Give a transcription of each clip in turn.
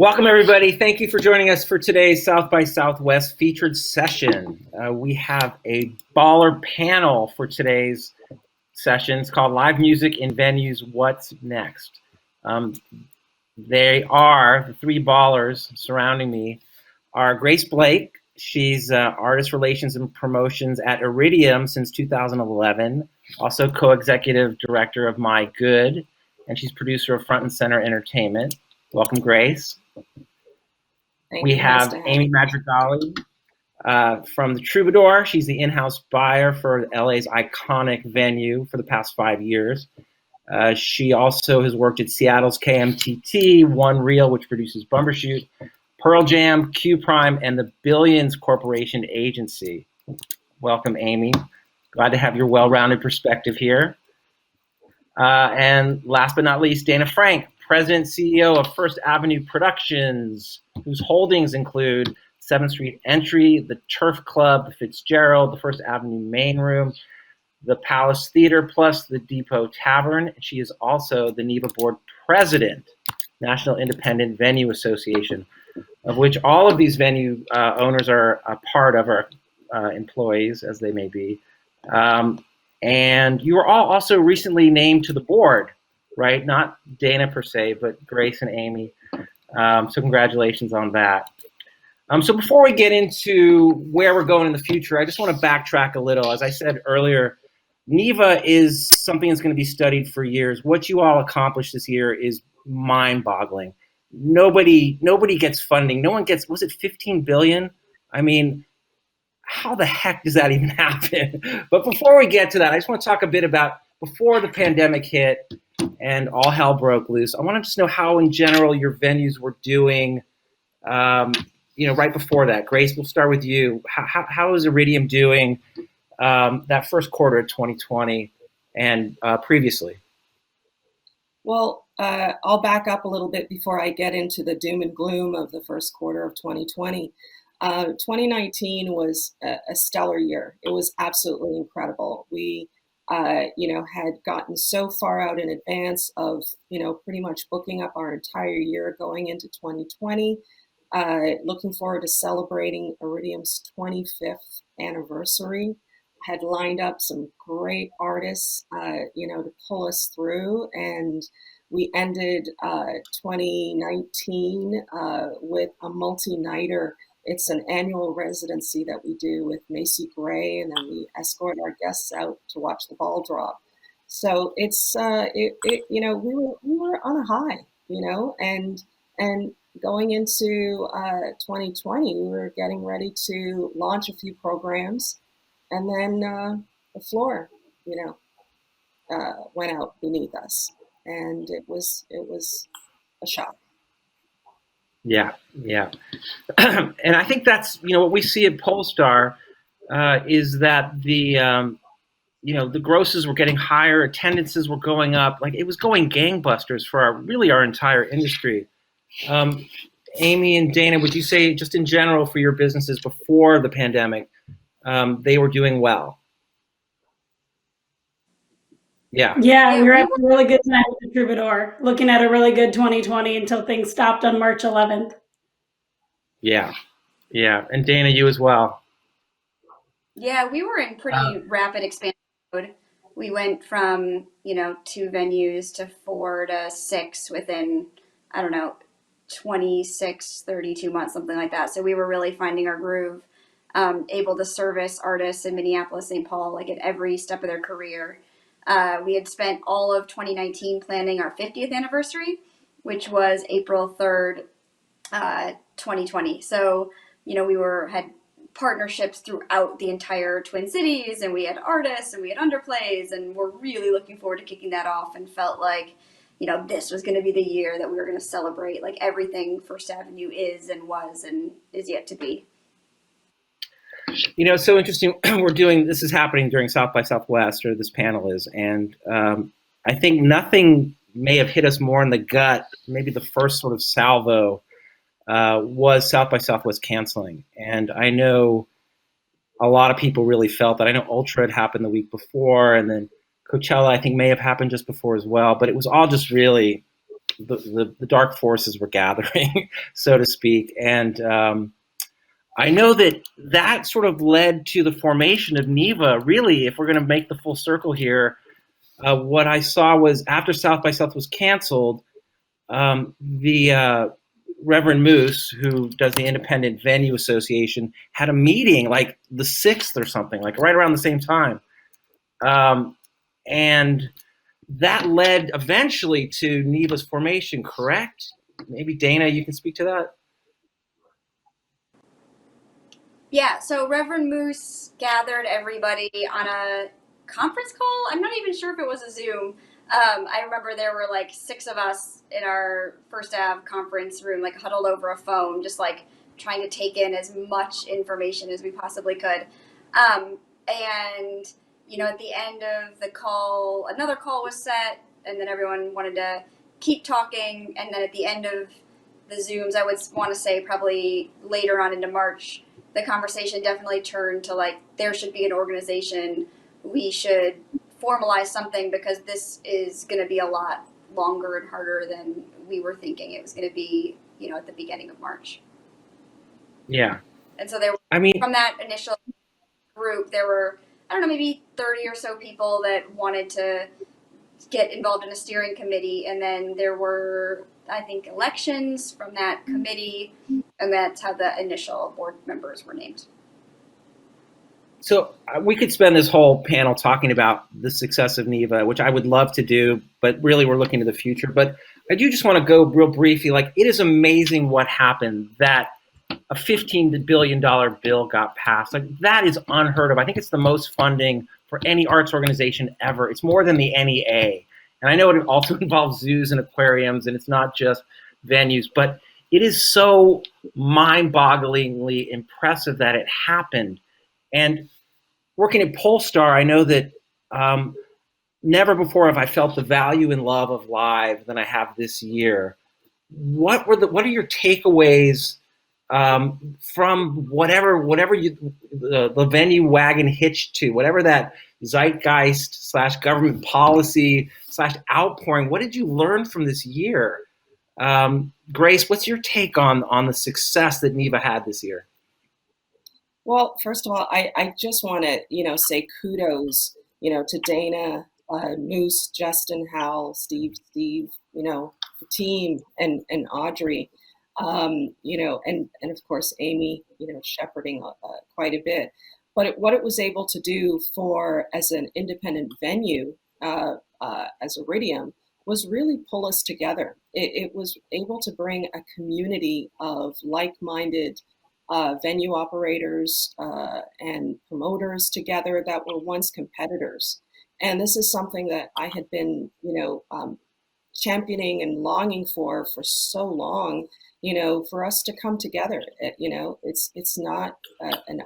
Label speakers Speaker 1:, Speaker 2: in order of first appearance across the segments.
Speaker 1: Welcome, everybody. Thank you for joining us for today's South by Southwest featured session. We have a baller panel for today's session. It's called Live Music in Venues, What's Next? They are, the three ballers surrounding me, are Grace Blake. She's Artist Relations and Promotions at Iridium since 2011, also co-executive director of My Good, and she's producer of Front and Center Entertainment. Welcome, Grace. We have Amy Madrigali from the Troubadour. She's the in-house buyer for LA's iconic venue for the past 5 years. She also has worked at Seattle's KMTT, One Reel, which produces Bumbershoot, Pearl Jam, Q Prime, and the Billions Corporation Agency. Welcome, Amy. Glad to have your well-rounded perspective here. And last but not least, Dana Frank, President and CEO of First Avenue Productions, whose holdings include 7th Street Entry, the Turf Club, the Fitzgerald, the First Avenue Main Room, the Palace Theater, plus the Depot Tavern. She is also the NEVA Board President, National Independent Venue Association, of which all of these venue owners are a part of, our employees, as they may be. And you were all also recently named to the board, right? Not Dana per se, but Grace and Amy. So congratulations on that. So before we get into where we're going in the future, I just want to backtrack a little. As I said earlier, NEVA is something that's going to be studied for years. What you all accomplished this year is mind-boggling. Nobody gets funding. No one gets, was it 15 billion? I mean, how the heck does that even happen? But before we get to that, I just want to talk a bit about before the pandemic hit and all hell broke loose. I want to just know how, in general, your venues were doing. Right before that. Grace, we'll start with you. How is Iridium doing that first quarter of 2020 and previously?
Speaker 2: Well, I'll back up a little bit before I get into the doom and gloom of the first quarter of 2020. 2019 was a stellar year. It was absolutely incredible. We, had gotten so far out in advance of, pretty much booking up our entire year going into 2020. Looking forward to celebrating Iridium's 25th anniversary. Had lined up some great artists, to pull us through, and we ended 2019 with a multi-nighter. It's an annual residency that we do with Macy Gray, and then we escort our guests out to watch the ball drop. So it's we were on a high, and going into 2020, we were getting ready to launch a few programs, and then the floor, went out beneath us, and it was a shock.
Speaker 1: Yeah. And I think that's, what we see at Polestar is that the grosses were getting higher, attendances were going up, like it was going gangbusters for our entire industry. Amy and Dana, would you say, just in general for your businesses before the pandemic, they were doing well?
Speaker 3: Yeah, we were having a really good time with the Troubadour, looking at a really good 2020 until things stopped on March 11th.
Speaker 1: Yeah. And Dana, you as well.
Speaker 4: Yeah, we were in pretty rapid expansion mode. We went from, 2 venues to 4 to 6 within, 26, 32 months, something like that. So we were really finding our groove, able to service artists in Minneapolis, St. Paul, like at every step of their career. We had spent all of 2019 planning our 50th anniversary, which was April 3rd, 2020. So, we had partnerships throughout the entire Twin Cities, and we had artists and we had underplays, and we're really looking forward to kicking that off, and felt like, this was going to be the year that we were going to celebrate like everything First Avenue is and was and is yet to be.
Speaker 1: It's so interesting. This is happening during South by Southwest, or this panel is, and I think nothing may have hit us more in the gut. Maybe the first sort of salvo was South by Southwest canceling, and I know a lot of people really felt that. I know Ultra had happened the week before, and then Coachella I think may have happened just before as well. But it was all just really the dark forces were gathering, so to speak. And I know that sort of led to the formation of NEVA. Really, if we're going to make the full circle here, what I saw was after South by South was canceled, the Reverend Moose, who does the Independent Venue Association, had a meeting like the 6th or something, like right around the same time. And that led eventually to NEVA's formation, correct? Maybe Dana, you can speak to that?
Speaker 4: Yeah, so Reverend Moose gathered everybody on a conference call. I'm not even sure if it was a Zoom. I remember there were like 6 of us in our First Ave conference room, like huddled over a phone, just like trying to take in as much information as we possibly could. And, you know, at the end of the call, another call was set, and then everyone wanted to keep talking. And then at the end of the Zooms, I would want to say probably later on into March, the conversation definitely turned to like, there should be an organization. We should formalize something because this is going to be a lot longer and harder than we were thinking it was going to be, you know, at the beginning of March.
Speaker 1: Yeah.
Speaker 4: And so there were, from that initial group, there were, I don't know, maybe 30 or so people that wanted to get involved in a steering committee. And then there were, I think, elections from that committee. And that's how the initial board members were named.
Speaker 1: So we could spend this whole panel talking about the success of NEVA, which I would love to do, but really we're looking to the future. But I do just want to go real briefly, like it is amazing what happened that a $15 billion bill got passed. Like that is unheard of. I think it's the most funding for any arts organization ever. It's more than the NEA. And I know it also involves zoos and aquariums, and it's not just venues, but it is so mind-bogglingly impressive that it happened. And working at Polestar, I know that never before have I felt the value and love of live than I have this year. What are your takeaways from whatever you the venue wagon hitched to, whatever that zeitgeist / government policy / outpouring? What did you learn from this year? Grace, what's your take on the success that NEVA had this year?
Speaker 2: Well, first of all, I just want to, say kudos, to Dana, Moose, Justin, Hal, Steve, the team, and Audrey, and of course, Amy, shepherding quite a bit. But what it was able to do as an independent venue, as Iridium, was really pull us together. It was able to bring a community of like-minded venue operators and promoters together that were once competitors. And this is something that I had been, championing and longing for so long, for us to come together. It's not an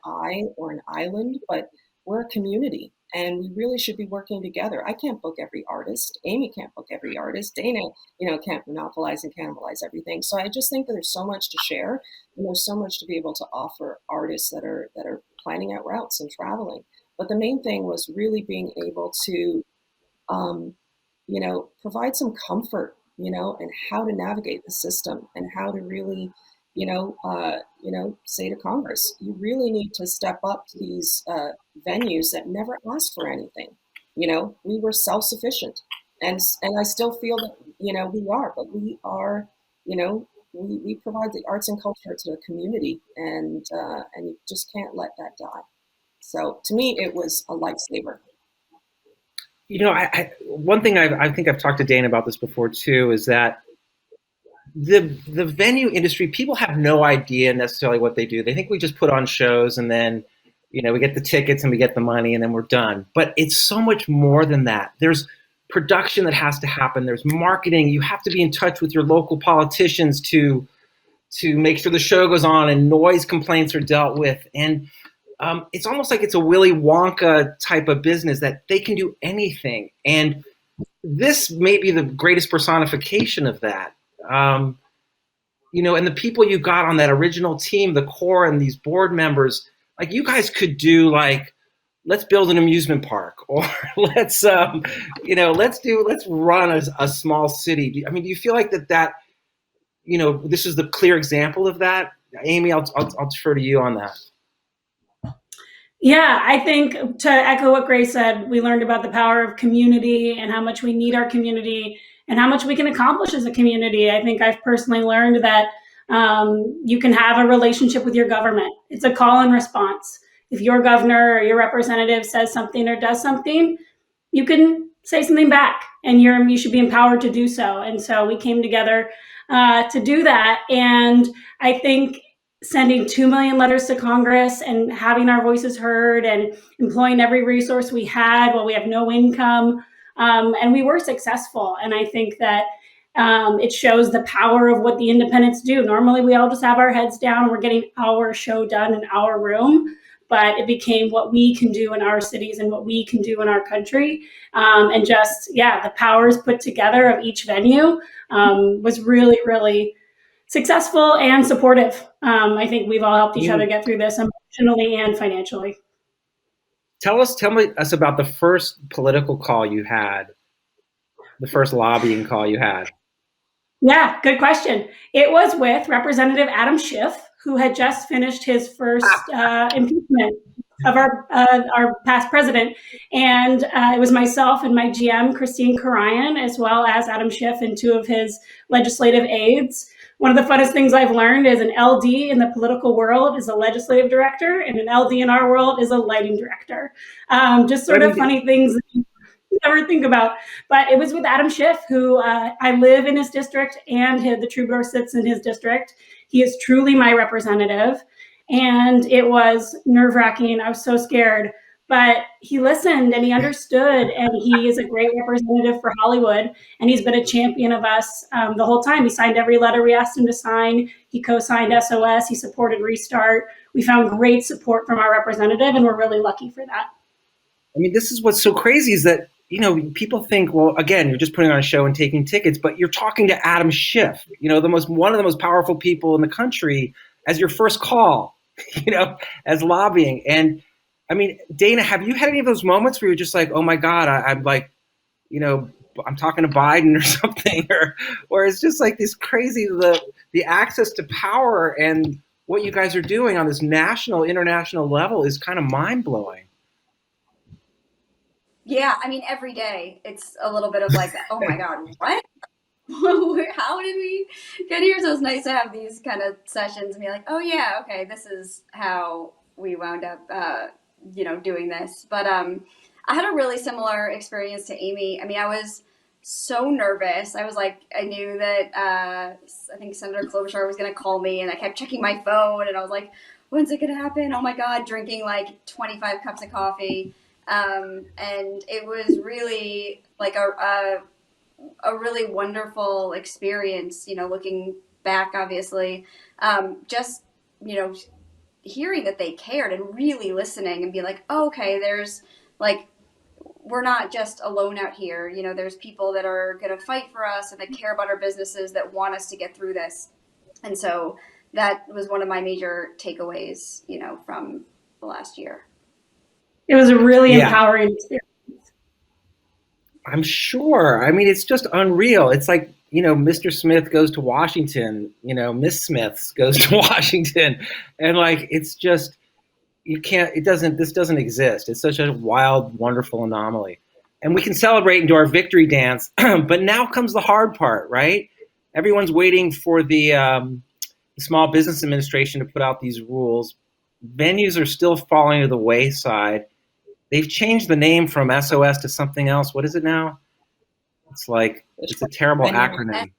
Speaker 2: or an island, but we're a community. And we really should be working together. I can't book every artist. Amy can't book every artist. Dana, can't monopolize and cannibalize everything. So I just think that there's so much to share, and there's so much to be able to offer artists that are planning out routes and traveling. But the main thing was really being able to, provide some comfort, and how to navigate the system and how to really, say to Congress, you really need to step up to these venues that never asked for anything. We were self-sufficient, and I still feel that, we are, but we are, we provide the arts and culture to the community, and you just can't let that die. So to me, it was a lifesaver.
Speaker 1: One thing I think I've talked to Dana about this before too, is that the venue industry, people have no idea necessarily what they do. They think we just put on shows and then, we get the tickets and we get the money and then we're done. But it's so much more than that. There's production that has to happen. There's marketing. You have to be in touch with your local politicians to make sure the show goes on and noise complaints are dealt with. And it's almost like it's a Willy Wonka type of business that they can do anything. And this may be the greatest personification of that. And the people you got on that original team, the core and these board members, like you guys could do like let's build an amusement park, or let's let's run a small city. I mean, do you feel like that this is the clear example of that? Amy, I'll defer to you on that.
Speaker 3: Yeah, I think, to echo what Grace said, we learned about the power of community and how much we need our community and how much we can accomplish as a community. I think I've personally learned that you can have a relationship with your government. It's a call and response. If your governor or your representative says something or does something, you can say something back, and you should be empowered to do so. And so we came together to do that. And I think sending 2 million letters to Congress and having our voices heard and employing every resource we had while we have no income, and we were successful. And I think that it shows the power of what the independents do. Normally, we all just have our heads down. We're getting our show done in our room. But it became what we can do in our cities and what we can do in our country. And just, the powers put together of each venue was really, really successful and supportive. I think we've all helped each other get through this emotionally and financially.
Speaker 1: Tell us about the first political call you had, the first lobbying call you had.
Speaker 3: Yeah, good question. It was with Representative Adam Schiff, who had just finished his first impeachment of our past president. And it was myself and my GM, Christine Karayan, as well as Adam Schiff and 2 of his legislative aides. One of the funnest things I've learned is an LD in the political world is a legislative director, and an LD in our world is a lighting director. Just sort of funny things that you never think about. But it was with Adam Schiff, who I live in his district, and the troubadour sits in his district. He is truly my representative. And it was nerve-wracking. I was so scared. But he listened and he understood, and he is a great representative for Hollywood, and he's been a champion of us the whole time. He signed every letter we asked him to sign. He co-signed SOS. He supported Restart. We found great support from our representative, and we're really lucky for that.
Speaker 1: I mean, this is what's so crazy is that, people think, well, again, you're just putting on a show and taking tickets, but you're talking to Adam Schiff, one of the most powerful people in the country, as your first call, as lobbying. And I mean, Dana, have you had any of those moments where you're just like, oh my God, I'm like, I'm talking to Biden or something, or it's just like this crazy, the access to power and what you guys are doing on this national, international level is kind of mind blowing.
Speaker 4: Yeah, I mean, every day it's a little bit of like, oh my God, what? How did we get here? So it's nice to have these kind of sessions and be like, oh yeah, okay, this is how we wound up, doing this. But I had a really similar experience to Amy. I mean, I was so nervous. I was like, I knew that I think Senator Klobuchar was going to call me, and I kept checking my phone, and I was like, when's it going to happen? Oh my God, drinking like 25 cups of coffee. And it was really like a really wonderful experience, looking back, obviously, just, hearing that they cared and really listening and be like, oh, okay, there's like, we're not just alone out here. There's people that are going to fight for us and that care about our businesses, that want us to get through this. And so that was one of my major takeaways, from the last year.
Speaker 3: It was a really empowering experience.
Speaker 1: I'm sure. I mean, it's just unreal. It's like, Mr. Smith goes to Washington, Miss Smith goes to Washington. And like, it's just, this doesn't exist. It's such a wild, wonderful anomaly. And we can celebrate and do our victory dance. But now comes the hard part, right? Everyone's waiting for the Small Business Administration to put out these rules. Venues are still falling to the wayside. They've changed the name from SOS to something else. What is it now? It's like, it's a terrible acronym.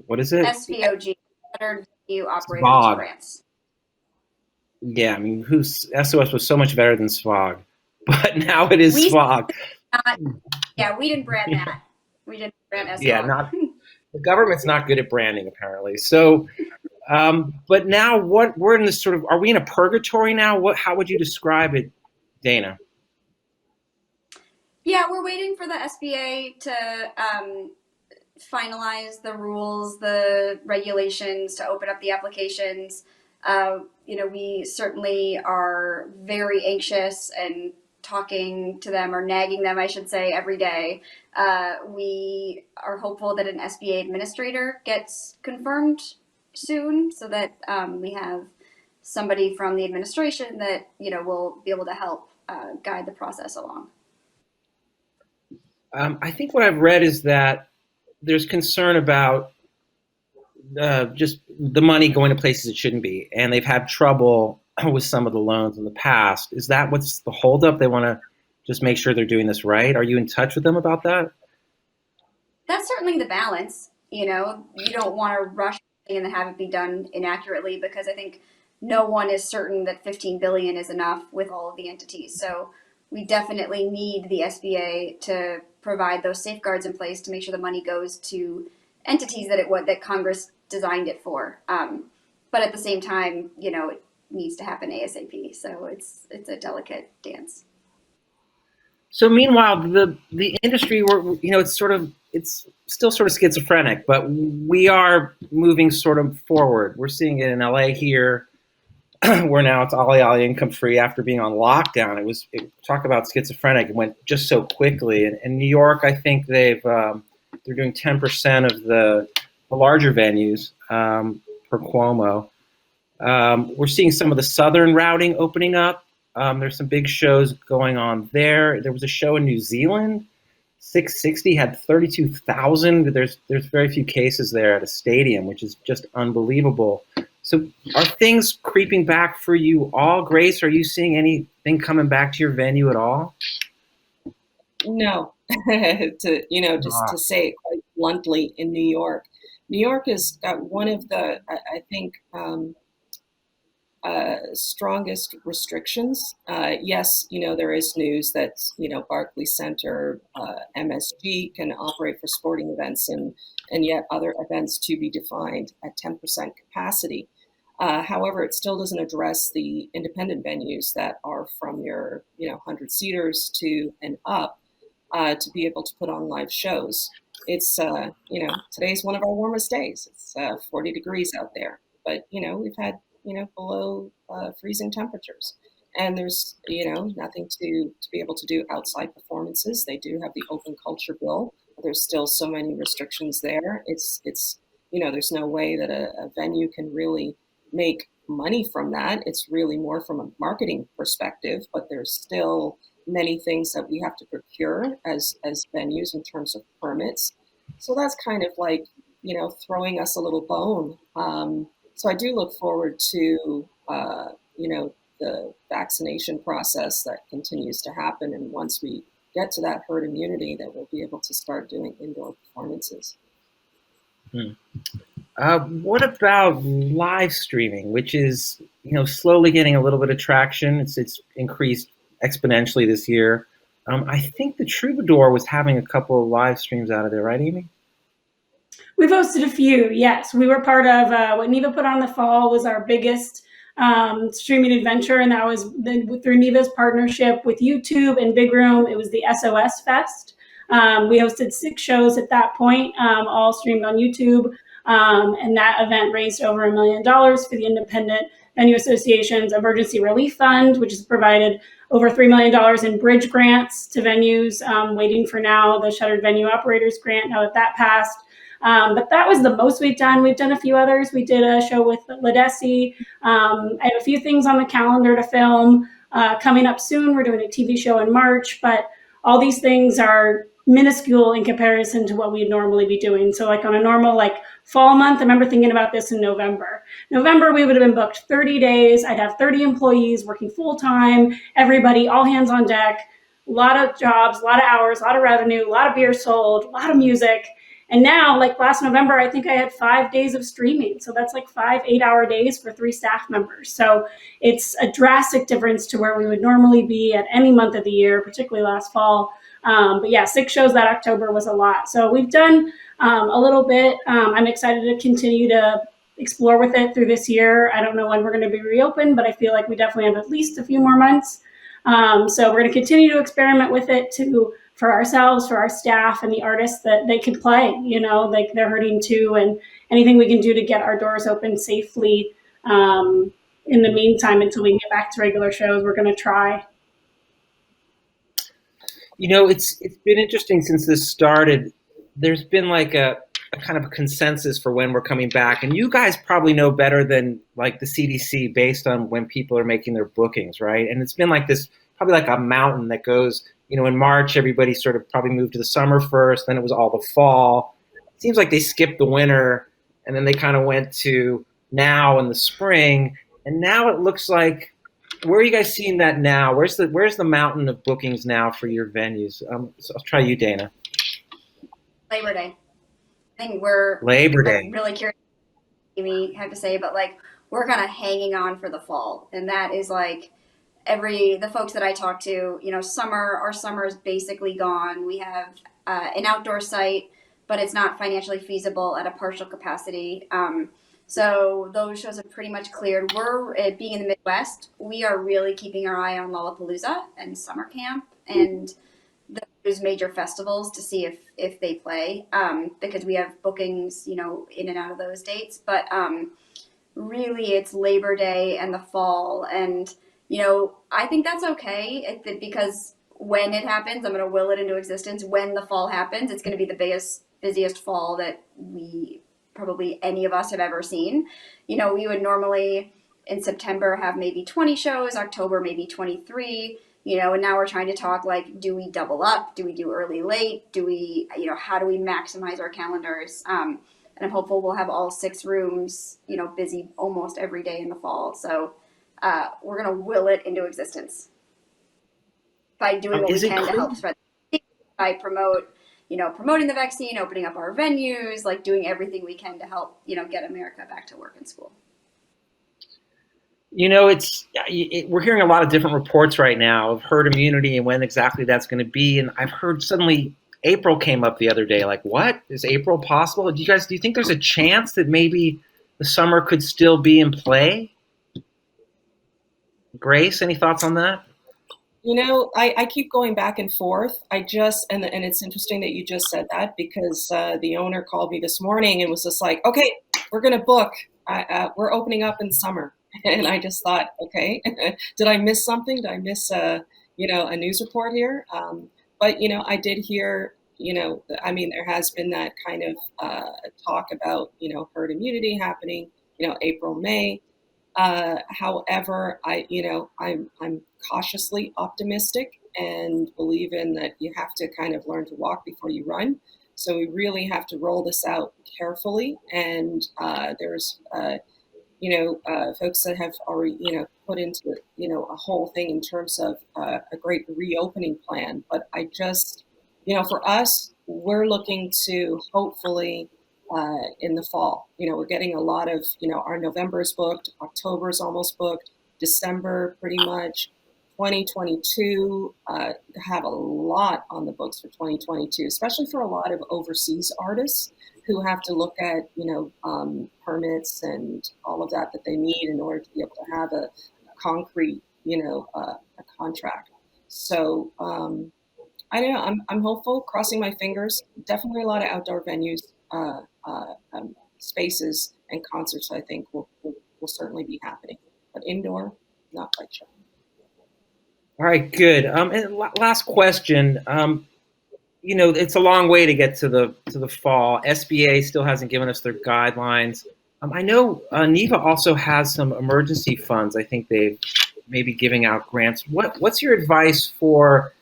Speaker 1: What is it?
Speaker 4: SVOG, Better Venue Operating Grants.
Speaker 1: Yeah, I mean, SOS was so much better than SVOG, but now it is SVOG.
Speaker 4: We didn't brand that. We didn't brand SVOG.
Speaker 1: Yeah, the government's not good at branding, apparently. So, but now we're in this sort of, are we in a purgatory now? How would you describe it, Dana?
Speaker 4: Yeah, we're waiting for the SBA to finalize the rules, the regulations to open up the applications. We certainly are very anxious and talking to them or nagging them, I should say, every day. We are hopeful that an SBA administrator gets confirmed soon so that we have somebody from the administration that, will be able to help guide the process along.
Speaker 1: I think what I've read is that there's concern about just the money going to places it shouldn't be, and they've had trouble with some of the loans in the past. Is that what's the holdup? They want to just make sure they're doing this right. Are you in touch with them about that?
Speaker 4: That's certainly the balance. You don't want to rush and have it be done inaccurately, because I think no one is certain that 15 billion is enough with all of the entities. So we definitely need the SBA to provide those safeguards in place to make sure the money goes to entities that Congress designed it for. But at the same time, it needs to happen ASAP. So it's a delicate dance.
Speaker 1: So meanwhile, the industry, it's still sort of schizophrenic, but we are moving sort of forward. We're seeing it in LA here, where now it's ollie income free after being on lockdown. Talk about schizophrenic. It went just so quickly. And in New York, I think they're doing 10% of the larger venues per Cuomo. We're seeing some of the southern routing opening up. There's some big shows going on there. There was a show in New Zealand. 660 had 32,000. There's very few cases there at a stadium, which is just unbelievable. So are things creeping back for you all, Grace? Are you seeing anything coming back to your venue at all?
Speaker 2: No, to say it quite bluntly, in New York has got one of the, I think, strongest restrictions. Yes, there is news that, Barclays Center, MSG can operate for sporting events and yet other events to be defined at 10% capacity. However, it still doesn't address the independent venues that are from your, 100 seaters to and up to be able to put on live shows. It's, today's one of our warmest days. It's 40 degrees out there, but, we've had, below freezing temperatures. And there's, nothing to be able to do outside performances. They do have the open culture bill. But there's still so many restrictions there. It's there's no way that a venue can really make money from that. It's really more from a marketing perspective, but there's still many things that we have to procure as venues in terms of permits. So that's kind of like, throwing us a little bone. So I do look forward to, the vaccination process that continues to happen. And once we get to that herd immunity, that we'll be able to start doing indoor performances.
Speaker 1: What about live streaming, which is, slowly getting a little bit of traction? It's increased exponentially this year. I think the Troubadour was having a couple of live streams out of there, right, Amy?
Speaker 3: We've hosted a few, yes. We were part of what NEVA put on the fall was our biggest streaming adventure, and that was through NEVA's partnership with YouTube and Big Room. It was the SOS Fest. We hosted 6 shows at that point, all streamed on YouTube, and that event raised over $1 million for the Independent Venue Association's Emergency Relief Fund, which has provided over $3 million in bridge grants to venues, waiting for now the Shuttered Venue Operators Grant, now that passed. But that was the most we've done. We've done a few others. We did a show with Ledesi. I have a few things on the calendar to film coming up soon. We're doing a TV show in March, but all these things are minuscule in comparison to what we'd normally be doing. So like on a normal fall month, I remember thinking about this in November. November, we would have been booked 30 days. I'd have 30 employees working full time, everybody, all hands on deck, a lot of jobs, a lot of hours, a lot of revenue, a lot of beer sold, a lot of music. And now, last November, I think I had 5 days of streaming. So that's 5 8-hour days for 3 staff members. So it's a drastic difference to where we would normally be at any month of the year, particularly last fall. But yeah, 6 shows that October was a lot. So we've done a little bit. I'm excited to continue to explore with it through this year. I don't know when we're going to be reopened, but I feel like we definitely have at least a few more months. So we're going to continue to experiment with it for ourselves, for our staff, and the artists that they can play. They're hurting too, and anything we can do to get our doors open safely in the meantime, until we get back to regular shows, we're going to try.
Speaker 1: It's been interesting since this started. There's been like a kind of a consensus for when we're coming back, and you guys probably know better than like the CDC based on when people are making their bookings, right? And it's been like this, probably like a mountain that goes, in March, everybody sort of probably moved to the summer first, then it was all the fall. It seems like they skipped the winter, and then they kind of went to now in the spring, and now it looks like, where are you guys seeing that now? Where's the mountain of bookings now for your venues? So I'll try you, Dana.
Speaker 4: Labor Day. I think we're
Speaker 1: Labor Day.
Speaker 4: Really curious what Amy had to say, but like we're kind of hanging on for the fall, and that is like the folks that I talk to, our summer is basically gone. We have an outdoor site, but it's not financially feasible at a partial capacity. So those shows have pretty much cleared. We're being in the Midwest. We are really keeping our eye on Lollapalooza and summer camp and those major festivals to see if they play, because we have bookings, in and out of those dates. But really, it's Labor Day and the fall, and I think that's okay because when it happens, I'm going to will it into existence. When the fall happens, it's going to be the busiest fall that we probably any of us have ever seen. We would normally in September have maybe 20 shows, October maybe 23, and now we're trying to talk like, do we double up? Do we do early, late? Do we, how do we maximize our calendars? And I'm hopeful we'll have all 6 rooms, busy almost every day in the fall. So we're going to will it into existence by doing what we can to help spread the by promoting the vaccine, opening up our venues, like doing everything we can to help, get America back to work and school.
Speaker 1: We're hearing a lot of different reports right now of herd immunity and when exactly that's going to be. And I've heard suddenly April came up the other day. Like, what? Is April possible? Do you think there's a chance that maybe the summer could still be in play? Grace, any thoughts on that?
Speaker 2: I keep going back and forth. And it's interesting that you just said that because the owner called me this morning and was just like, okay, we're going to book. We're opening up in summer. And I just thought, okay, did I miss something? Did I miss a news report here? But I did hear, there has been that kind of talk about, herd immunity happening, April, May. However, I'm cautiously optimistic and believe in that you have to kind of learn to walk before you run. So we really have to roll this out carefully. And there's, folks that have already, put into, a whole thing in terms of a great reopening plan. But I just, for us, we're looking to hopefully in the fall. We're getting a lot of, our November is booked, October is almost booked, December pretty much. 2022 have a lot on the books for 2022, especially for a lot of overseas artists who have to look at, permits and all of that they need in order to be able to have a concrete, a contract. So I don't know. I'm hopeful, crossing my fingers. Definitely a lot of outdoor venues, spaces, and concerts. I think will certainly be happening, but indoor, not quite sure.
Speaker 1: All right, good. And last question. It's a long way to get to the fall. SBA still hasn't given us their guidelines. I know NEVA also has some emergency funds. I think they may be giving out grants. What's your advice for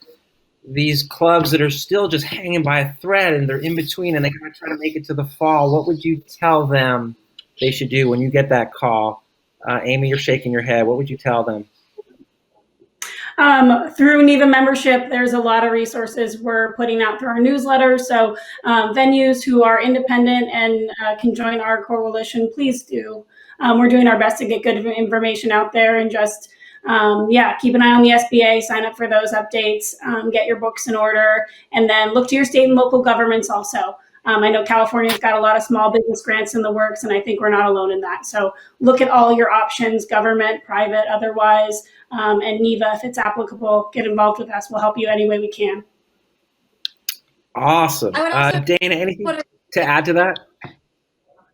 Speaker 1: these clubs that are still just hanging by a thread and they're in between and they gotta try to make it to the fall? What would you tell them they should do when you get that call? Amy, you're shaking your head. What would you tell them?
Speaker 3: Through NEVA membership, there's a lot of resources we're putting out through our newsletter. So venues who are independent and can join our coalition, please do. We're doing our best to get good information out there and just, keep an eye on the SBA, sign up for those updates, get your books in order, and then look to your state and local governments also. I know California's got a lot of small business grants in the works, and I think we're not alone in that. So look at all your options, government, private, otherwise, and NEVA, if it's applicable, get involved with us. We'll help you any way we can.
Speaker 1: Awesome. Dana, anything to add to that?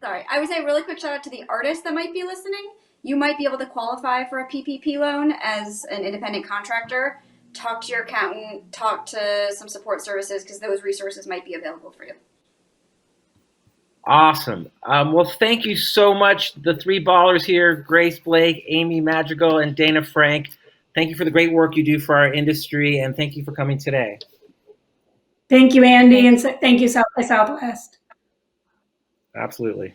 Speaker 4: Sorry, I would say a really quick shout out to the artists that might be listening. you might be able to qualify for a PPP loan as an independent contractor. Talk to your accountant, talk to some support services, because those resources might be available for you.
Speaker 1: Awesome. Well, thank you so much, the three ballers here, Grace Blake, Amy Madrigal, and Dana Frank. Thank you for the great work you do for our industry, and thank you for coming today.
Speaker 3: Thank you, Andy, and thank you, South by Southwest.
Speaker 1: Absolutely.